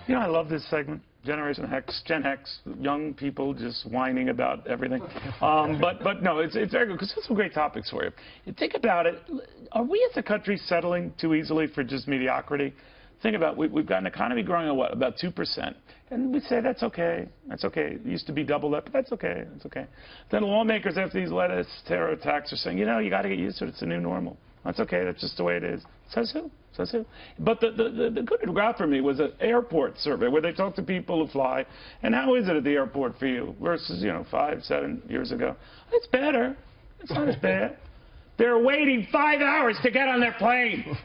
You know, I love this segment. Generation Hex, Gen Hex, young people just whining about everything. But no, it's very good because there's some great topics for you. You think about it. Are we as a country settling too easily for just mediocrity? Think about we've got an economy growing at what, about 2%. And we say that's okay. That's okay. It used to be double that, but that's okay. That's okay. Then lawmakers after these latest terror attacks are saying, you know, you got to get used to it. It's the new normal. That's okay. That's just the way it is. Says who? Says who? But the good it got for me was an airport survey where they talked to people who fly. And how is it at the airport for you versus, you know, 5, 7 years ago? It's better. It's not as bad. They're waiting 5 hours to get on their plane.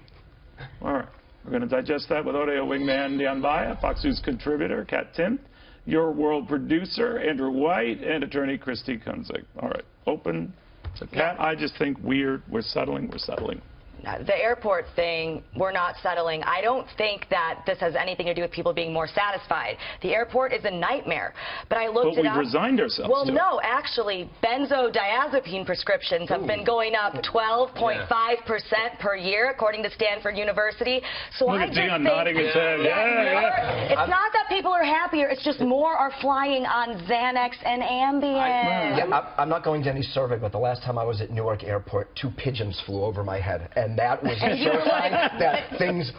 All right. We're going to digest that with audio wingman Dion Baya, Fox News contributor Katherine Timpf, Your World producer Andrew White, and attorney Christy Kunzig. All right. Open. So, Kat, I just think weird. We're settling. We're settling. The airport thing, we're not settling. I don't think that this has anything to do with people being more satisfied. The airport is a nightmare. But I looked it up. But we've resigned ourselves Well, to it. no, actually, benzodiazepine prescriptions have been going up 12.5% per year, according to Stanford University. So Look I at just Dion think nodding his head. it's not that people are happier. It's just more are flying on Xanax and Ambien. I'm not going to any survey, but the last time I was at Newark Airport, 2 pigeons flew over my head, and that was a sure sign that things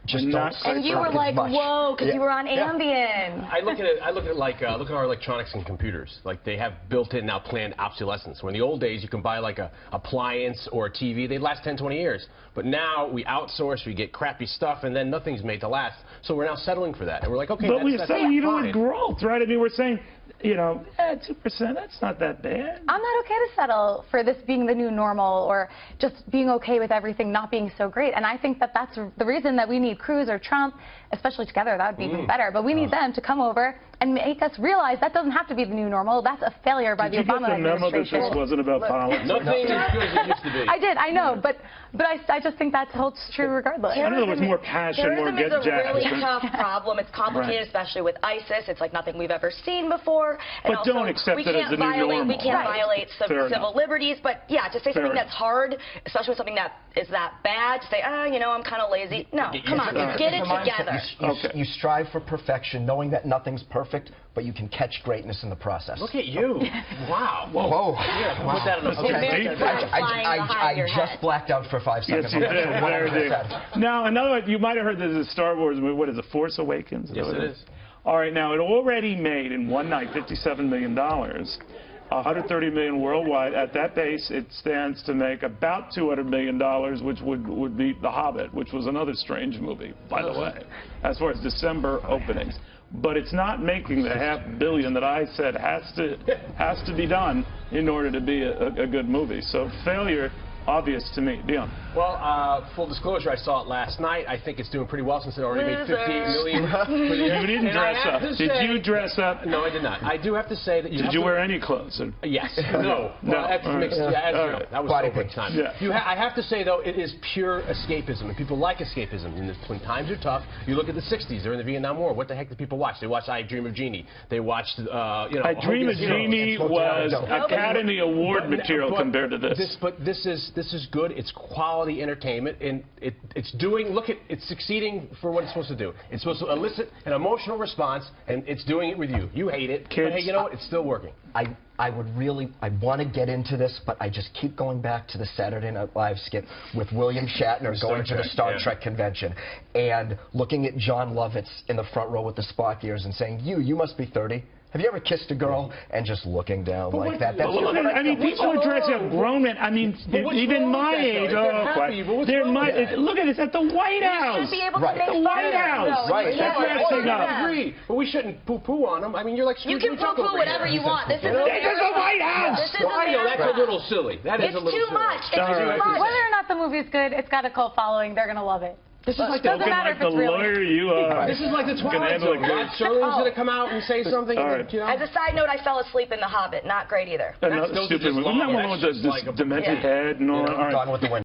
just don't. And you were like, whoa, because you were on Ambien. I look at it like look at our electronics and computers. Like they have built-in now planned obsolescence. When in the old days you can buy like a appliance or a TV, they'd last 10, 20 years. But now we outsource, we get crappy stuff, and then nothing's made to last. So we're now settling for that, and we're like, okay, but we're that's settling even fine. with growth, right? I mean, we're saying, you know, 2%, that's not that bad. I'm not okay to settle for this being the new normal or just being okay with everything not being so great. And I think that that's the reason that we need Cruz or Trump, especially together, that would be even better. But we need them to come over and make us realize that doesn't have to be the new normal. That's a failure by the Obama administration. Did you get the memo that this wasn't about politics? Nothing as good as it used to be. I did, I know, but I just think that holds true regardless. I know there was more passion, more get Terrorism is a really jazzed. tough problem. It's complicated, especially with ISIS. It's like nothing we've ever seen before. And But don't accept it as the new normal. We can't violate civil liberties. But yeah, to say something that's hard, especially with something that is that bad, to say, you know, I'm kind of lazy. No, come on, get it together. You strive for perfection, knowing that nothing's perfect, but you can catch greatness in the process. Look at you. Wow. Whoa. Yeah, put that on the I just blacked out for 5 seconds. Yes, you did. Now, another one, you might have heard there's a Star Wars movie. What is it, Force Awakens? Yes, it is. All right, now, it already made in one night $57 million. 130 million worldwide. At that base, it stands to make about $200 million, which would beat The Hobbit, which was another strange movie, by the way, as far as December openings. But it's not making the $500 million that I said has to be done in order to be a good movie. So failure, obvious to me. Dion. Well, full disclosure, I saw it last night. I think it's doing pretty well since it already made $58 million for the year. You didn't dress up. Did you dress up? No, I did not. I do have to say that Did you wear any clothes? Yes. No. Well, that's mixed. Yeah, that was so much time. Yeah. I have to say, though, it is pure escapism, and people like escapism. And when times are tough, you look at the 60s. They're in the Vietnam War. What the heck did people watch? They watched I Dream of Jeannie. They watched, you know, I Dream of Jeannie was Academy Award material compared to this. But this is good. It's quality entertainment, and it's succeeding for what it's supposed to do. It's supposed to elicit an emotional response, and it's doing it with you. You hate it, but hey, you know what? It's still working. I want to get into this, but I just keep going back to the Saturday Night Live skit with William Shatner going to the Star Trek convention and looking at John Lovitz in the front row with the Spock ears and saying, you must be 30. Have you ever kissed a girl and just looking down like that? That's I mean, people are dressing up grown men. I mean, even my age. Look at this at the White House. You should be able to make the White House. Right. That's dressing up. I agree, but we shouldn't poo-poo on them. I mean, you're like you can poo-poo whatever you want. This is the White House. I know that's a little silly. That is a little silly. It's too much. It's too much. Whether or not the movie's good, it's got a cult following. They're going to love it. This is like doesn't matter if it's real. lawyer you are. This is like the Twilight Zone. Rod Serling's going to come out and say something. Right. You know? As a side note, I fell asleep in The Hobbit. Not great either. Another stupid movie. Isn't that one with this demented head and all that? Gone with the Wind.